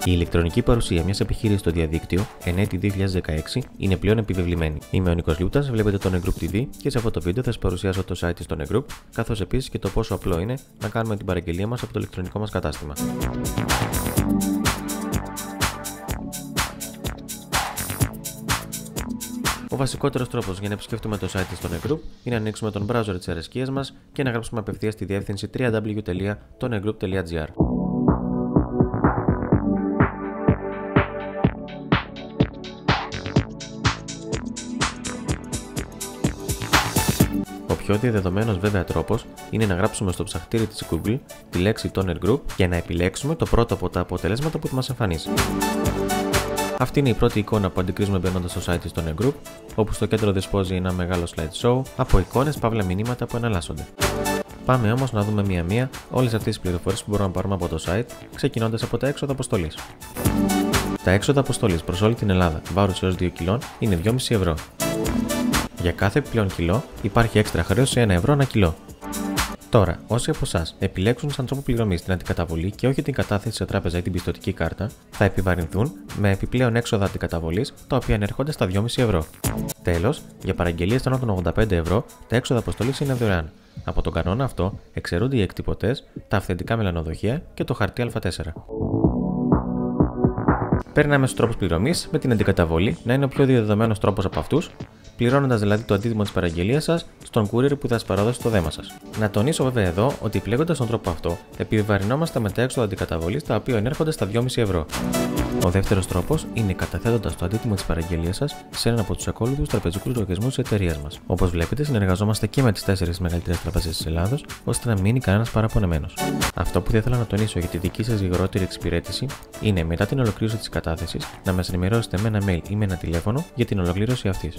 Η ηλεκτρονική παρουσία μιας επιχείρησης στο διαδίκτυο εν έτη 2016 είναι πλέον επιβεβλημένη. Είμαι ο Νίκος Λιούτας, βλέπετε το Negroup TV και σε αυτό το βίντεο θα σας παρουσιάσω το site της στο Negroup, καθώς επίσης και το πόσο απλό είναι να κάνουμε την παραγγελία μας από το ηλεκτρονικό μας κατάστημα. Ο βασικότερος τρόπος για να επισκεφτούμε το site της στο Negroup είναι να ανοίξουμε τον browser της αρεσκίας μας και να γράψουμε απευθείας τη διεύθυνση www.tonegroup.gr. Ο πιο διαδεδομένος βέβαια τρόπος είναι να γράψουμε στο ψαχτήρι της Google τη λέξη Toner Group και να επιλέξουμε το πρώτο από τα αποτελέσματα που θα μας εμφανίσει. Αυτή είναι η πρώτη εικόνα που αντικρίζουμε μπαίνοντας στο site της Toner Group, όπου στο κέντρο δεσπόζει ένα μεγάλο slideshow από εικόνες παύλα μηνύματα που εναλλάσσονται. Πάμε όμως να δούμε μία-μία όλες αυτές τις πληροφορίες που μπορούμε να πάρουμε από το site, ξεκινώντας από τα έξοδα αποστολής. Τα έξοδα αποστολής προς όλη την Ελλάδα βάρους έως 2 κιλών είναι 2,5 ευρώ. Για κάθε επιπλέον κιλό υπάρχει έξτρα χρέωση 1 ευρώ ανά κιλό. Τώρα, όσοι από εσάς επιλέξουν σαν τρόπο πληρωμής την αντικαταβολή και όχι την κατάθεση σε τράπεζα ή την πιστωτική κάρτα, θα επιβαρυνθούν με επιπλέον έξοδα αντικαταβολής, τα οποία ανέρχονται στα 2,5 ευρώ. Τέλος, για παραγγελίες άνω των 85 ευρώ, τα έξοδα αποστολής είναι δωρεάν. Από τον κανόνα αυτό εξαιρούνται οι εκτυπωτές, τα αυθεντικά μελανοδοχεία και το χαρτί Α4. Περνάμε στους τρόπους πληρωμής, με την αντικαταβολή να είναι ο πιο διαδεδομένος τρόπος από αυτούς, πληρώνοντας δηλαδή το αντίτιμο της παραγγελίας σας στον courier που θα σας παραδώσει το δέμα σας. Να τονίσω βέβαια εδώ ότι επιλέγοντας τον τρόπο αυτό, επιβαρυνόμαστε με τα έξοδα αντικαταβολής τα οποία ενέρχονται στα 2,5 ευρώ. Ο δεύτερος τρόπος είναι καταθέτοντας το αντίτιμο της παραγγελίας σας σε έναν από τους ακόλουθους τραπεζικούς λογαριασμούς της εταιρείας μας. Όπως βλέπετε, συνεργαζόμαστε και με τις 4 μεγαλύτερες τράπεζες της Ελλάδος, ώστε να μην μείνει κανένας παραπονεμένος. Αυτό που θα ήθελα να τονίσω για τη δική σας γρηγορότερη εξυπηρέτηση είναι μετά την ολοκλήρωση της κατάθεσης να μας ενημερώσετε με ένα mail ή με ένα τηλέφωνο για την ολοκλήρωση αυτής.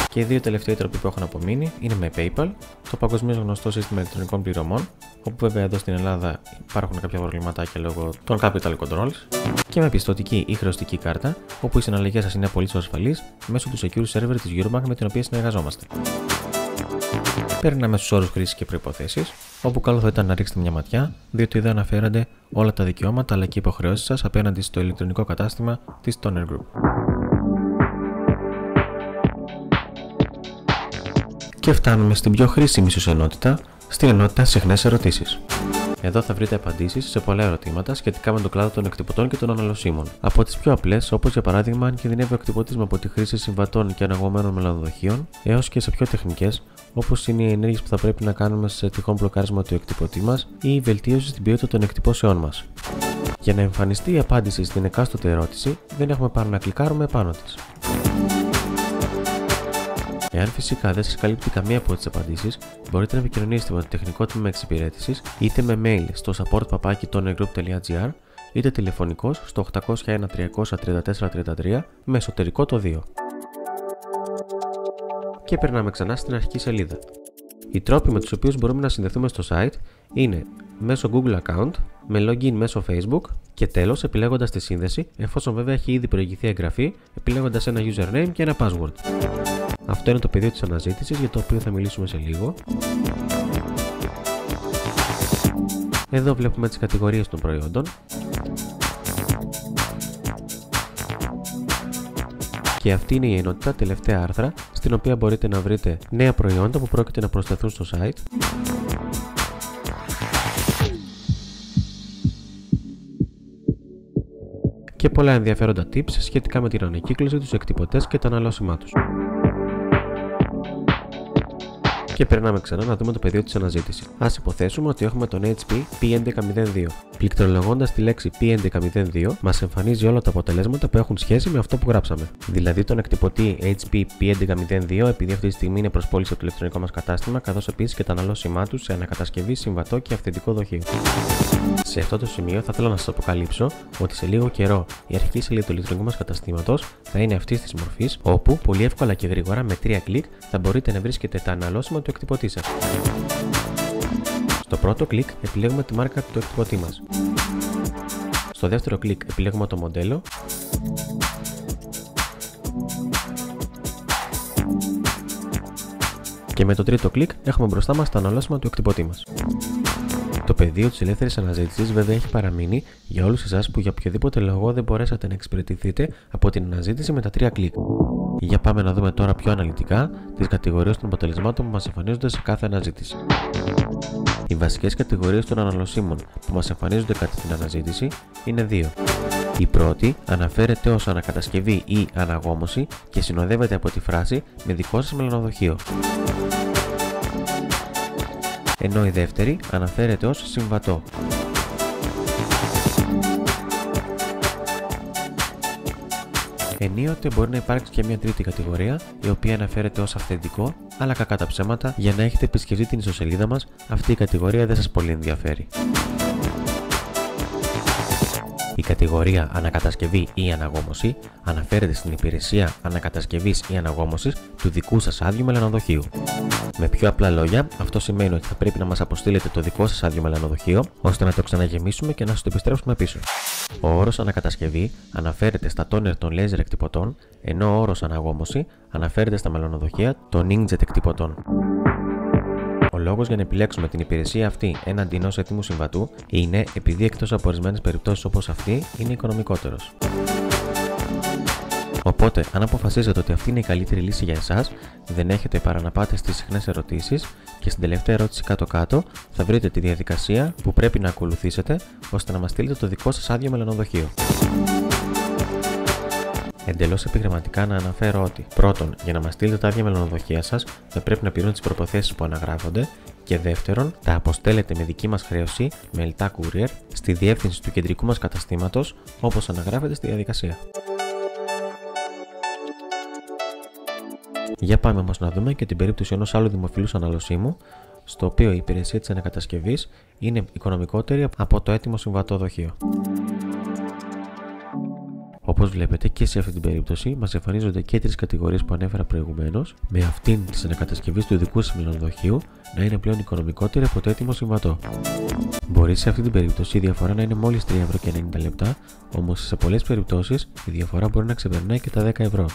Και οι δύο τελευταίοι τρόποι που έχουν απομείνει είναι με PayPal, το παγκοσμίως γνωστό σύστημα ηλεκτρονικών πληρωμών, όπου βέβαια εδώ στην Ελλάδα υπάρχουν κάποια προβληματάκια λόγω των capital controls, και με πιστωτική ή χρεωστική κάρτα, όπου οι συναλλαγές σας είναι απολύτως ασφαλείς μέσω του secure server της Eurobank με την οποία συνεργαζόμαστε. Περνάμε στους όρους χρήσης και προϋποθέσεις, όπου καλό θα ήταν να ρίξετε μια ματιά, διότι εδώ αναφέρονται όλα τα δικαιώματα αλλά και υποχρεώσεις σας απέναντι στο ηλεκτρονικό κατάστημα της Toner Group. Και φτάνουμε στην πιο χρήσιμη ίσως ενότητα, στην ενότητα συχνές ερωτήσεις. Εδώ θα βρείτε απαντήσεις σε πολλά ερωτήματα σχετικά με τον κλάδο των εκτυπωτών και των αναλωσίμων. Από τις πιο απλές, όπως για παράδειγμα αν κινδυνεύει ο εκτυπωτής από τη χρήση συμβατών και αναγωμένων μελανοδοχείων, έως και σε πιο τεχνικές, όπως είναι οι ενέργειες που θα πρέπει να κάνουμε σε τυχόν μπλοκάρισμα του εκτυπωτή μας ή η βελτίωση στην ποιότητα των εκτυπώσεών μας. Για να εμφανιστεί η απάντηση στην εκάστοτε ερώτηση, δεν έχουμε παρά να κλικάρουμε επάνω της. Εάν φυσικά δεν σας καλύπτει καμία από τις απαντήσεις, μπορείτε να επικοινωνήσετε με το τεχνικό τμήμα εξυπηρέτησης είτε με mail στο support@tonergroup.gr είτε τηλεφωνικώς στο 801 300 3433 με εσωτερικό το 2. Και περνάμε ξανά στην αρχική σελίδα. Οι τρόποι με τους οποίους μπορούμε να συνδεθούμε στο site είναι μέσω Google account, με login μέσω Facebook και τέλος επιλέγοντας τη σύνδεση, εφόσον βέβαια έχει ήδη προηγηθεί εγγραφή, επιλέγοντας ένα username και ένα password. Αυτό είναι το πεδίο της αναζήτησης για το οποίο θα μιλήσουμε σε λίγο. Εδώ βλέπουμε τις κατηγορίες των προϊόντων. Και αυτή είναι η ενότητα τελευταία άρθρα, στην οποία μπορείτε να βρείτε νέα προϊόντα που πρόκειται να προσθεθούν στο site. Και πολλά ενδιαφέροντα tips σχετικά με την ανακύκλωση, τους εκτυπωτές και τα αναλώσιμά τους. Και περνάμε ξανά να δούμε το πεδίο της αναζήτησης. Ας υποθέσουμε ότι έχουμε τον HP P1102. Πληκτρολογώντας τη λέξη P1102, μας εμφανίζει όλα τα αποτελέσματα που έχουν σχέση με αυτό που γράψαμε. Δηλαδή τον εκτυπωτή HP P1102, επειδή αυτή τη στιγμή είναι προς πώληση από το ηλεκτρονικό μας κατάστημα, καθώς επίσης και τα αναλώσιμά του σε ανακατασκευή, συμβατό και αυθεντικό δοχείο. Σε αυτό το σημείο θα ήθελα να σας αποκαλύψω ότι σε λίγο καιρό η αρχική σελίδα του ηλεκτρονικού μας καταστήματος θα είναι αυτής της μορφής, όπου πολύ εύκολα και γρήγορα με 3 κλικ θα μπορείτε να βρίσκετε τα αναλώσιμα του εκτυπωτή σας. Στο πρώτο κλικ επιλέγουμε τη μάρκα του εκτυπωτή μας. Στο δεύτερο κλικ επιλέγουμε το μοντέλο. Και με το τρίτο κλικ έχουμε μπροστά μας τα αναλώσιμα του εκτυπωτή μας. Το πεδίο της ελεύθερης αναζήτησης βέβαια έχει παραμείνει για όλους εσάς που για οποιοδήποτε λόγο δεν μπορέσατε να εξυπηρετηθείτε από την αναζήτηση με τα 3 κλικ. Για πάμε να δούμε τώρα πιο αναλυτικά τις κατηγορίες των αποτελεσμάτων που μας εμφανίζονται σε κάθε αναζήτηση. Οι βασικές κατηγορίες των αναλωσίμων που μας εμφανίζονται κατά την αναζήτηση είναι 2. Η πρώτη αναφέρεται ως ανακατασκευή ή αναγόμωση και συνοδεύεται από τη φράση «με δικό σας μελανοδοχείο». Ενώ η δεύτερη αναφέρεται ως συμβατό. Ενίοτε μπορεί να υπάρξει και μια τρίτη κατηγορία, η οποία αναφέρεται ως αυθεντικό, αλλά κακά τα ψέματα, για να έχετε επισκεφτεί την ιστοσελίδα μας, αυτή η κατηγορία δεν σας πολύ ενδιαφέρει. Η κατηγορία ανακατασκευή ή αναγόμωση αναφέρεται στην υπηρεσία ανακατασκευής ή αναγόμωσης του δικού σας άδειου μελανοδοχείου. Με πιο απλά λόγια, αυτό σημαίνει ότι θα πρέπει να μας αποστείλετε το δικό σας άδειο μελανοδοχείο, ώστε να το ξαναγεμίσουμε και να σας το επιστρέψουμε πίσω. Ο όρος ανακατασκευή αναφέρεται στα τόνερ των λέιζερ εκτυπωτών, ενώ ο όρος αναγόμωση αναφέρεται στα μελανοδοχεία των inkjet εκτυπωτών. Ο λόγος για να επιλέξουμε την υπηρεσία αυτή έναντι ενός έτοιμου συμβατού είναι επειδή εκτός από ορισμένες περιπτώσεις όπως αυτή είναι οικονομικότερος. Οπότε, αν αποφασίσετε ότι αυτή είναι η καλύτερη λύση για εσάς, δεν έχετε παρά να πάτε στις συχνές ερωτήσεις και στην τελευταία ερώτηση κάτω-κάτω θα βρείτε τη διαδικασία που πρέπει να ακολουθήσετε ώστε να μας στείλετε το δικό σας άδειο μελανοδοχείο. Εντελώς επιγραμματικά να αναφέρω ότι πρώτον, για να μας στείλετε τα άδεια μελανοδοχεία σας, θα πρέπει να πληρώνετε τις προποθέσεις που αναγράφονται και δεύτερον, τα αποστέλλετε με δική μας χρέωση, με ελτά courier, στη διεύθυνση του κεντρικού μας καταστήματος, όπως αναγράφεται στη διαδικασία. Για πάμε όμως να δούμε και την περίπτωση ενός άλλου δημοφιλούς αναλωσίμου, στο οποίο η υπηρεσία της ανακατασκευής είναι οικονομικότερη από το έτοιμο συμβατό δοχείο. Όπως βλέπετε και σε αυτή την περίπτωση μας εμφανίζονται και 3 κατηγορίες που ανέφερα προηγουμένως, με αυτήν της ανακατασκευής του δικού σας μελανοδοχείου να είναι πλέον οικονομικότερη από το έτοιμο συμβατό. Μπορεί σε αυτή την περίπτωση η διαφορά να είναι μόλις 3,90 €, όμως σε πολλές περιπτώσεις η διαφορά μπορεί να ξεπερνάει και τα 10 ευρώ.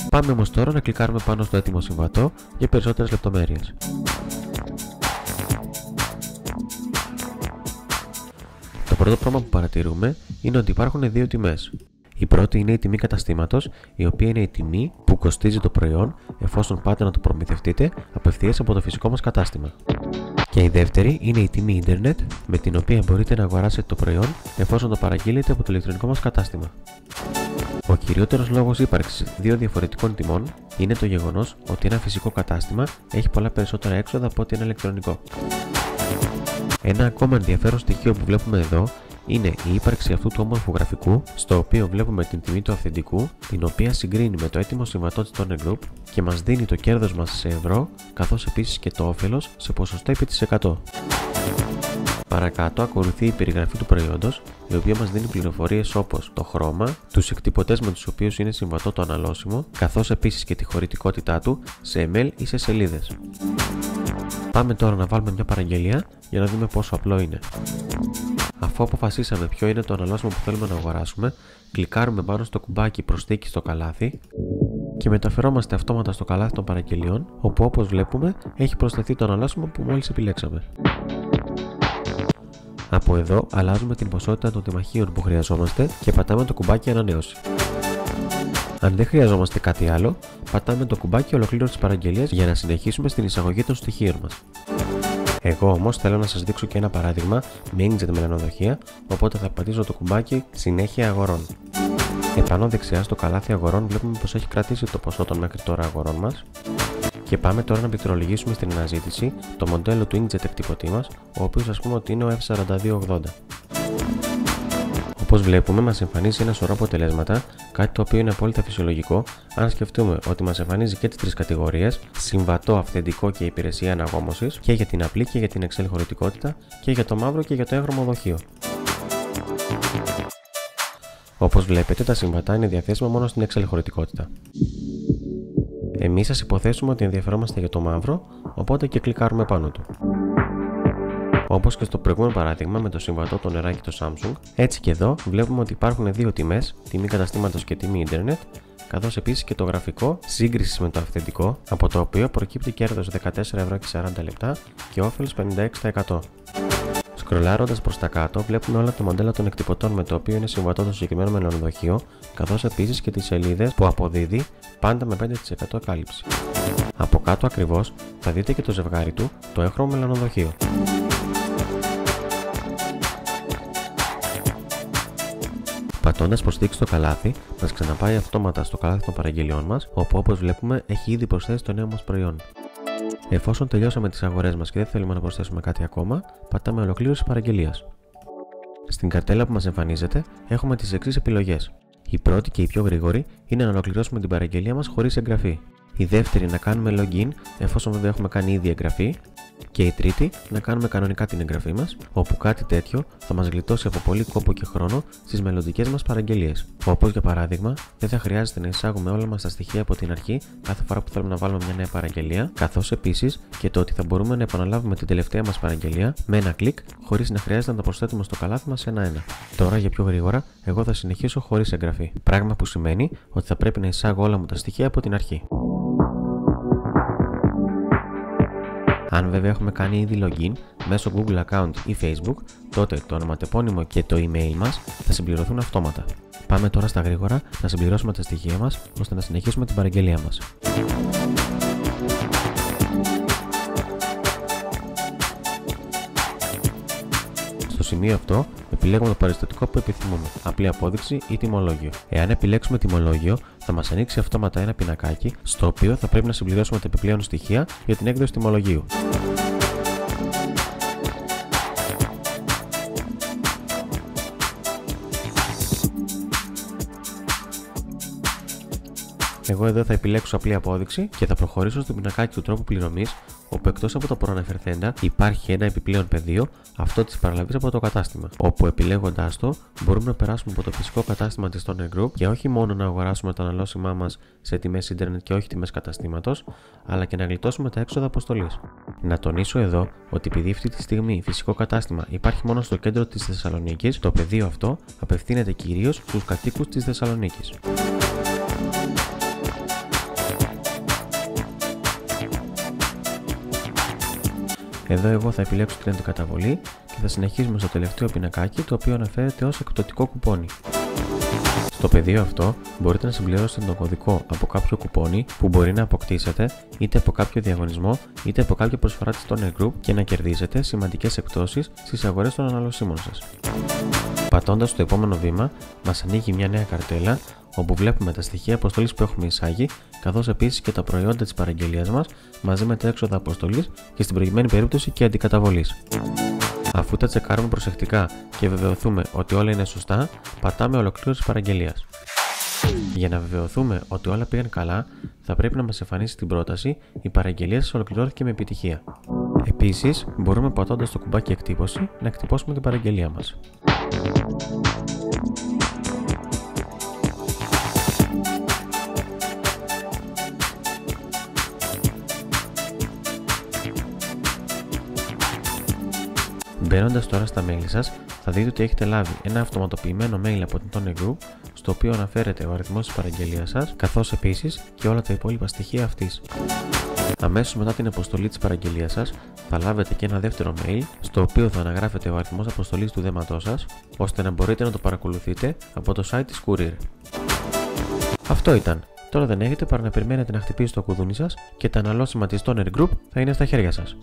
Πάμε όμως τώρα να κλικάρουμε πάνω στο έτοιμο συμβατό για περισσότερες λεπτομέρειες. Το πρώτο πράγμα που παρατηρούμε είναι ότι υπάρχουν 2 τιμές. Η πρώτη είναι η τιμή καταστήματος, η οποία είναι η τιμή που κοστίζει το προϊόν εφόσον πάτε να το προμηθευτείτε απευθείας από το φυσικό μας κατάστημα. Και η δεύτερη είναι η τιμή ίντερνετ, με την οποία μπορείτε να αγοράσετε το προϊόν εφόσον το παραγγείλετε από το ηλεκτρονικό μας κατάστημα. Ο κυριότερος λόγος ύπαρξης 2 διαφορετικών τιμών είναι το γεγονός ότι ένα φυσικό κατάστημα έχει πολλά περισσότερα έξοδα από ότι ένα ηλεκτρονικό. Ένα ακόμα ενδιαφέρον στοιχείο που βλέπουμε εδώ είναι η ύπαρξη αυτού του όμορφου γραφικού, στο οποίο βλέπουμε την τιμή του αυθεντικού, την οποία συγκρίνει με το έτοιμο συμβατό της Toner Group και μας δίνει το κέρδος μας σε ευρώ, καθώς επίσης και το όφελος σε ποσοστό επί της 100. Παρακάτω ακολουθεί η περιγραφή του προϊόντος, η οποία μας δίνει πληροφορίες όπως το χρώμα, τους εκτυπωτές με τους οποίους είναι συμβατό το αναλώσιμο, καθώς επίσης και τη χωρητικότητά του σε ml ή σε σελίδες. Πάμε τώρα να βάλουμε μια παραγγελία για να δούμε πόσο απλό είναι. Αφού αποφασίσαμε ποιο είναι το αναλώσιμο που θέλουμε να αγοράσουμε, κλικάρουμε πάνω στο κουμπάκι προσθήκη στο καλάθι και μεταφερόμαστε αυτόματα στο καλάθι των παραγγελιών, όπου όπως βλέπουμε έχει προσθεθεί το αναλώσιμο που μόλις επιλέξαμε. Από εδώ αλλάζουμε την ποσότητα των τιμαχίων που χρειαζόμαστε και πατάμε το κουμπάκι ανανέωση. Αν δεν χρειαζόμαστε κάτι άλλο, πατάμε το κουμπάκι ολοκλήρωση της παραγγελίας για να συνεχίσουμε στην εισαγωγή των στοιχείων μας. Εγώ όμως θέλω να σας δείξω και ένα παράδειγμα με inkjet μελανοδοχεία, οπότε θα πατήσω το κουμπάκι συνέχεια αγορών. Επάνω δεξιά στο καλάθι αγορών βλέπουμε πως έχει κρατήσει το ποσό των μέχρι τώρα αγορών μας. Και πάμε τώρα να πληκτρολογήσουμε στην αναζήτηση το μοντέλο του inkjet εκτυπωτή μας, ο οποίος ας πούμε ότι είναι ο F4280. Όπως βλέπουμε μας εμφανίζει ένα σωρό αποτελέσματα, κάτι το οποίο είναι απόλυτα φυσιολογικό αν σκεφτούμε ότι μας εμφανίζει και τις 3 κατηγορίες, συμβατό, αυθεντικό και υπηρεσία αναγόμωσης, και για την απλή και για την Excel χωρητικότητα και για το μαύρο και για το έγχρωμο δοχείο. Όπως βλέπετε τα συμβατά είναι διαθέσιμα μόνο στην Excel χωρητικότητα. Εμείς ας υποθέσουμε ότι ενδιαφερόμαστε για το μαύρο, οπότε και κλικάρουμε πάνω του. Όπως και στο προηγούμενο παράδειγμα με το συμβατό το νεράκι το Samsung, έτσι και εδώ βλέπουμε ότι υπάρχουν 2 τιμές, τιμή καταστήματος και τιμή ίντερνετ, καθώς επίσης και το γραφικό σύγκρισης με το αυθεντικό, από το οποίο προκύπτει κέρδος 14,40€ και όφελος 56%. Σκρολάροντας προς τα κάτω, βλέπουμε όλα τα μοντέλα των εκτυπωτών με το οποίο είναι συμβατό το συγκεκριμένο μελανοδοχείο, καθώς επίσης και τις σελίδες που αποδίδει πάντα με 5% κάλυψη. Από κάτω ακριβώς θα δείτε και το ζευγάρι του, το έγχρωμο μελανοδοχείο. Πατώντας προς δείξη το καλάθι, μας ξαναπάει αυτόματα στο καλάθι των παραγγελιών μας, όπου όπως βλέπουμε έχει ήδη προσθέσει το νέο μας προϊόν. Εφόσον τελειώσαμε τις αγορές μας και δεν θέλουμε να προσθέσουμε κάτι ακόμα, πατάμε ολοκλήρωση παραγγελίας. Στην καρτέλα που μας εμφανίζεται έχουμε τις εξής επιλογές. Η πρώτη και η πιο γρήγορη είναι να ολοκληρώσουμε την παραγγελία μας χωρίς εγγραφή. Η δεύτερη να κάνουμε login, εφόσον βέβαια έχουμε κάνει ήδη εγγραφή. Και η τρίτη να κάνουμε κανονικά την εγγραφή μας, όπου κάτι τέτοιο θα μας γλιτώσει από πολύ κόπο και χρόνο στις μελλοντικές μας παραγγελίες. Όπως για παράδειγμα, δεν θα χρειάζεται να εισάγουμε όλα μας τα στοιχεία από την αρχή κάθε φορά που θέλουμε να βάλουμε μια νέα παραγγελία, καθώς επίσης και το ότι θα μπορούμε να επαναλάβουμε την τελευταία μας παραγγελία με ένα κλικ, χωρίς να χρειάζεται να τα προσθέτουμε στο καλάθι μας ένα-ένα. Τώρα για πιο γρήγορα, εγώ θα συνεχίσω χωρίς εγγραφή. Πράγμα που σημαίνει ότι θα πρέπει να εισάγω όλα μου τα στοιχεία από την αρχή. Αν βέβαια έχουμε κάνει ήδη login μέσω Google Account ή Facebook, τότε το ονοματεπώνυμο και το email μας θα συμπληρωθούν αυτόματα. Πάμε τώρα στα γρήγορα να συμπληρώσουμε τα στοιχεία μας ώστε να συνεχίσουμε την παραγγελία μας. Στο σημείο αυτό επιλέγουμε το παρεστατικό που επιθυμούμε, απλή απόδειξη ή τιμολόγιο. Εάν επιλέξουμε τιμολόγιο, θα μας ανοίξει αυτόματα ένα πινακάκι, στο οποίο θα πρέπει να συμπληρώσουμε τα επιπλέον στοιχεία για την έκδοση τιμολογίου. Εγώ εδώ θα επιλέξω απλή απόδειξη και θα προχωρήσω στο πινακάκι του τρόπου πληρωμής, όπου εκτός από τα προαναφερθέντα υπάρχει ένα επιπλέον πεδίο, αυτό της παραλαβής από το κατάστημα, όπου επιλέγοντάς το μπορούμε να περάσουμε από το φυσικό κατάστημα της Toner Group και όχι μόνο να αγοράσουμε τα αναλώσιμά μας σε τιμές ίντερνετ και όχι τιμές καταστήματος, αλλά και να γλιτώσουμε τα έξοδα αποστολής. Να τονίσω εδώ ότι επειδή αυτή τη στιγμή φυσικό κατάστημα υπάρχει μόνο στο κέντρο της Θεσσαλονίκης, το πεδίο αυτό απευθύνεται κυρίως στους κατοίκους της Θεσσαλονίκης. Εδώ εγώ θα επιλέξω την αντικαταβολή και θα συνεχίσουμε στο τελευταίο πινακάκι, το οποίο αναφέρεται ως εκπτωτικό κουπόνι. Στο πεδίο αυτό μπορείτε να συμπληρώσετε τον κωδικό από κάποιο κουπόνι που μπορεί να αποκτήσετε είτε από κάποιο διαγωνισμό είτε από κάποια προσφορά της Toner Group και να κερδίσετε σημαντικές εκπτώσεις στις αγορές των αναλωσίμων σας. Πατώντας στο επόμενο βήμα, μας ανοίγει μια νέα καρτέλα όπου βλέπουμε τα στοιχεία αποστολής που έχουμε εισάγει, καθώς επίσης και τα προϊόντα της παραγγελίας μας μαζί με τα έξοδα αποστολής και στην προηγουμένη περίπτωση και αντικαταβολής. Αφού τα τσεκάρουμε προσεκτικά και βεβαιωθούμε ότι όλα είναι σωστά, πατάμε ολοκλήρωση παραγγελίας. Για να βεβαιωθούμε ότι όλα πήγαν καλά, θα πρέπει να μας εμφανίσει την πρόταση «Η παραγγελία σας ολοκληρώθηκε με επιτυχία». Επίσης, μπορούμε πατώντας το κουμπάκι εκτύπωση να εκτυπώσουμε την παραγγελία μας. Μπαίνοντας τώρα στα mail σας, θα δείτε ότι έχετε λάβει ένα αυτοματοποιημένο mail από την Toner Group, στο οποίο αναφέρεται ο αριθμός της παραγγελίας σας, καθώς επίσης και όλα τα υπόλοιπα στοιχεία αυτής. Αμέσως μετά την αποστολή της παραγγελίας σας, θα λάβετε και ένα δεύτερο mail, στο οποίο θα αναγράφεται ο αριθμός αποστολής του δέματός σας, ώστε να μπορείτε να το παρακολουθείτε από το site της Courier. Αυτό ήταν. Τώρα δεν έχετε παρά να περιμένετε να χτυπήσει το κουδούνι σας και τα αναλώσιμα της Toner Group θα είναι στα χέρια σας.